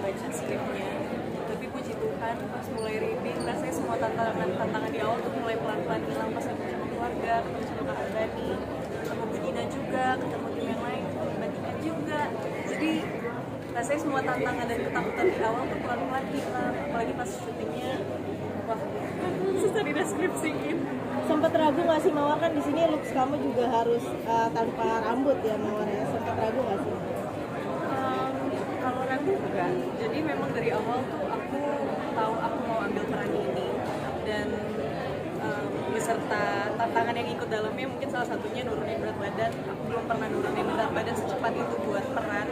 baca skripnya. Tapi puji Tuhan pas mulai reading rasanya semua tantangan di awal tuh mulai pelan-pelan hilang pas ketemu sama keluarga, ketemu sama Kak Bani, ketemu Bu Dina juga, ketemu tim yang lain, bandingkan juga. Jadi rasanya semua tantangan dan ketakutan di awal tuh pelan-pelan hilang, apalagi pas syutingnya. Wah, susah dideskripsiin. Sempat ragu nggak sih Mawar, kan di sini looks kamu juga harus tanpa rambut ya Mawar ya, sempat ragu nggak sih? Kalau ragu enggak, jadi memang dari awal tuh aku tahu aku mau ambil peran ini dan beserta tantangan yang ikut dalamnya, mungkin salah satunya nurunin berat badan. Aku belum pernah nurunin berat badan secepat itu buat peran,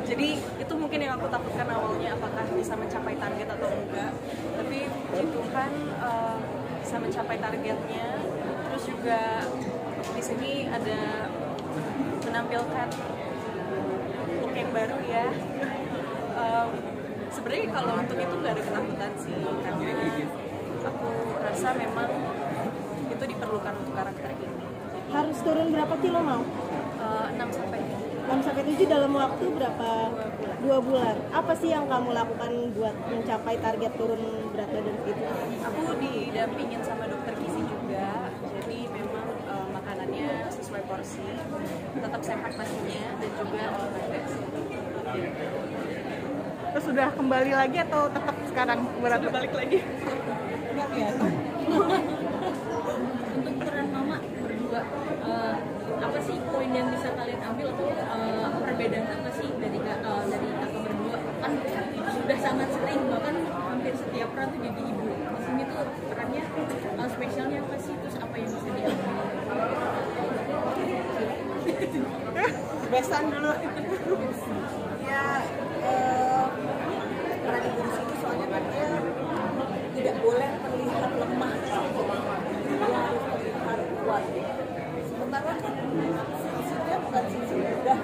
jadi itu mungkin yang aku takutkan awalnya, apakah bisa mencapai target atau enggak. Tapi puji Tuhan bisa mencapai targetnya. Terus juga di sini ada menampilkan look yang baru ya. Sebenarnya kalau untuk itu nggak ada ketakutan sih, karena aku rasa memang itu diperlukan untuk karakter ini. Harus turun berapa kilo mau? 6-7 dalam waktu berapa? 2 bulan. Apa sih yang kamu lakukan buat mencapai target turun berat badan itu? Aku didampingin sama dokter gizi juga, jadi memang makanannya sesuai porsi, tetap sehat pastinya, dan juga olahraga. Terus sudah kembali lagi atau tetap sekarang berat? Sudah balik lagi. Enggak ya? Untuk peran mama berdua, apa sih poin yang bisa kalian ambil atau perbedaan apa sih dari kakak berdua? Kan sudah sangat sering, bahkan hampir setiap peran tuh jadi ibu. Di sini tuh perannya spesialnya apa sih? Terus apa yang bisa diambil? Besan dulu. Ya, peran ibu di sini soalnya kan dia tidak boleh terlihat lemah, dia harus terlihat kuat. Sementara kan sisinya bukan sisi mudah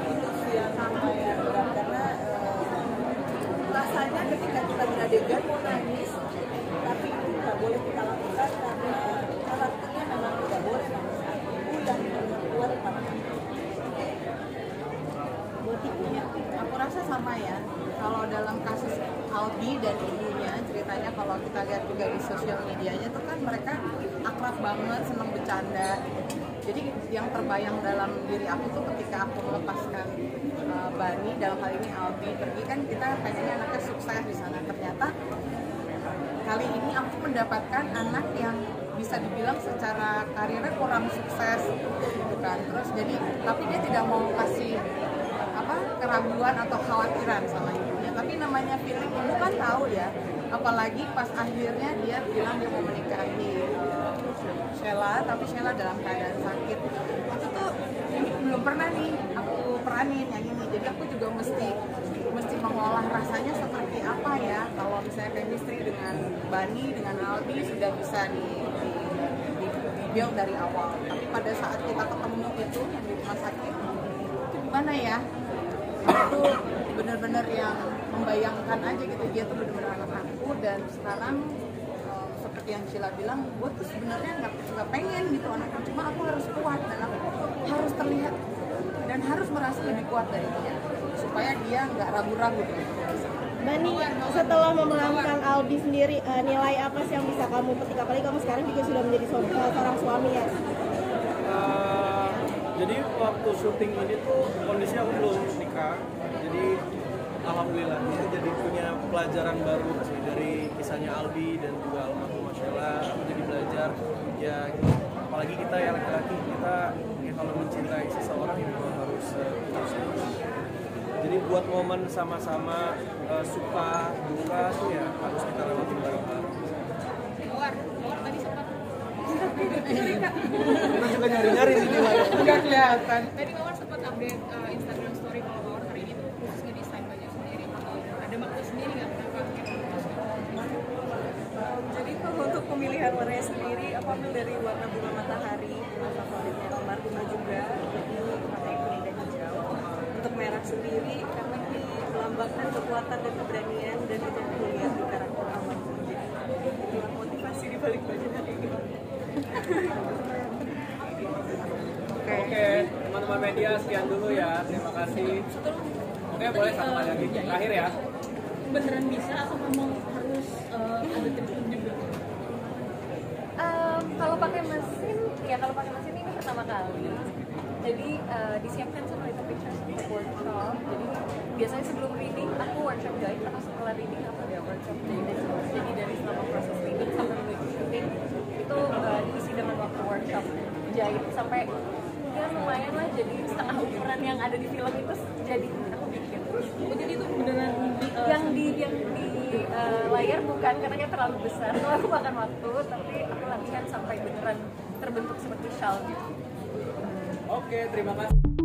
itu sih yang lumayan berat, karena rasanya ketika kita beradegan mau nangis, tapi itu tidak boleh kita lakukan karena karakternya memang tidak boleh nangis. Ibu yang benar kuat pada Aku rasa sama ya. Kalau dalam kasus Albi dan ibunya, ceritanya kalau kita lihat juga di sosial medianya tuh kan mereka akrab banget, seneng bercanda. Jadi yang terbayang dalam diri aku tuh ketika aku melepaskan Bani, dalam hal ini Albi, pergi kan kita pengennya anaknya sukses di sana. Ternyata kali ini aku mendapatkan anak yang bisa dibilang secara karirnya kurang sukses gitu kan. Terus jadi tapi dia tidak mau kasih keraguan atau khawatiran sama ibunya, tapi namanya feeling ibu kan tahu ya, apalagi pas akhirnya dia bilang dia mau menikahi Sheila, tapi Sheila dalam keadaan sakit. Itu tuh belum pernah nih aku peranin yang ini, jadi aku juga mesti mengolah rasanya seperti apa ya kalau misalnya chemistry dengan Bani, dengan Albi sudah bisa di build dari awal, tapi pada saat kita ketemu itu yang di rumah sakit itu gimana ya, itu benar-benar yang membayangkan aja gitu, dia tuh benar-benar anak aku. Dan sekarang seperti yang Sheila bilang, gue tuh sebenarnya nggak pengen gitu anakku, cuma aku harus kuat dan aku harus terlihat dan harus merasa lebih kuat dari dia supaya dia nggak ragu-ragu gitu. Bani, setelah memerankan Albi sendiri, nilai apa sih yang bisa kamu petik, apalagi kamu sekarang juga sudah menjadi seorang suami ya? Jadi waktu syuting ini tuh kondisi aku belum nikah, jadi alhamdulillah jadi punya pelajaran baru sih dari kisahnya Albi dan juga almarhumah Sheila. Aku jadi belajar ya, apalagi kita ya laki-laki, kita ya, kalau mencintai seseorang ya memang harus terus. Jadi buat momen sama-sama suka duka tuh ya harus kita lewatin bareng-bareng. Mawar tadi sempat Kita juga nyari-nyari sih dia. Nggak kelihatan. Tadi Mawar sempat update Instagram story kalau Mawar hari ini tuh khusus ngedesain baju sendiri. Ada makna sendiri nggak kenapa? Jadi kalau untuk pemilihan warnanya sendiri, aku ambil dari warna bunga matahari, warna favoritnya almarhumah juga, jadi warna kuning dan hijau. Untuk merah sendiri, karena ini melambangkan kekuatan dan keberanian, dan itu yang aku lihat di karakter almarhumah. Jadi itulah motivasi di balik baju hari ini. Oke, teman-teman media sekian dulu ya, terima kasih. Oke, Oke, boleh satu kali lagi. Terakhir ya. Beneran bisa atau memang harus ada treatment juga? Kalau pakai mesin, ya kalau pakai mesin ini pertama kali. Jadi disiapkan sama Little Pictures untuk workshop. Jadi biasanya sebelum reading aku workshop jahit, atau setelah reading aku ada workshop jahit. Jadi dari selama proses reading sampai menuju shooting itu diisi dengan waktu workshop jahit sampai ya lumayan lah. Jadi setengah ukuran yang ada di film itu jadi aku bikin. Jadi itu beneran Yang di layar bukan karena dia terlalu besar, terlalu makan waktu, tapi aku latihan sampai beneran terbentuk seperti shawl gitu. Oke, terima kasih.